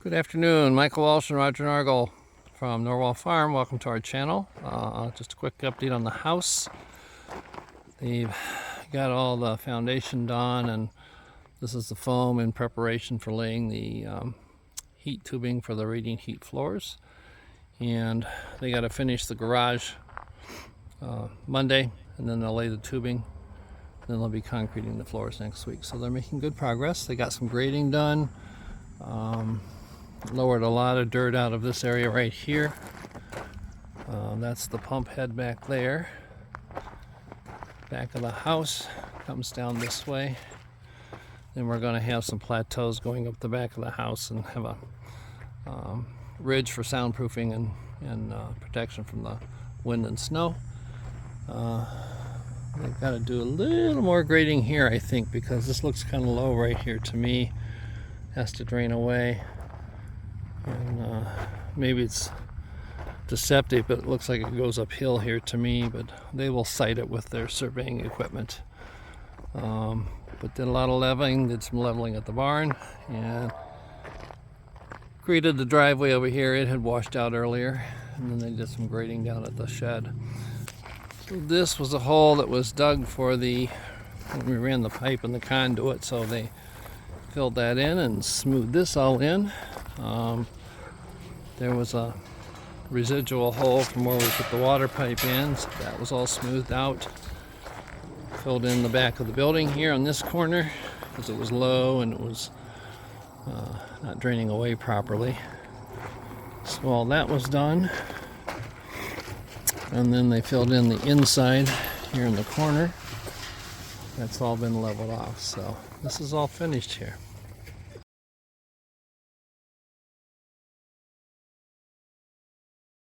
Good afternoon, Michael Walsh and Roger Norgel from Norwal Farm. Welcome to our channel. Just a quick update on the house. They've got all the foundation done, and this is the foam in preparation for laying the heat tubing for the radiant heat floors. And they got to finish the garage Monday, and then they'll lay the tubing. Then they'll be concreting the floors next week. So they're making good progress. They got some grading done. Lowered a lot of dirt out of this area right here. That's the pump head back there. Back of the house comes down this way. Then we're going to have some plateaus going up the back of the house and have a ridge for soundproofing and protection from the wind and snow. They've got to do a little more grading here, I think, because this looks kind of low right here to me. Has to drain away. And maybe it's deceptive, but it looks like it goes uphill here to me, but they will site it with their surveying equipment. But did a lot of leveling, did some leveling at the barn, and graded the driveway over here. It had washed out earlier, and then they did some grading down at the shed. So this was a hole that was dug for when we ran the pipe and the conduit, so they filled that in and smoothed this all in. There was a residual hole from where we put the water pipe in, so that was all smoothed out. Filled in the back of the building here on this corner because it was low and it was not draining away properly. So all that was done. And then they filled in the inside here in the corner. That's all been leveled off, so this is all finished here.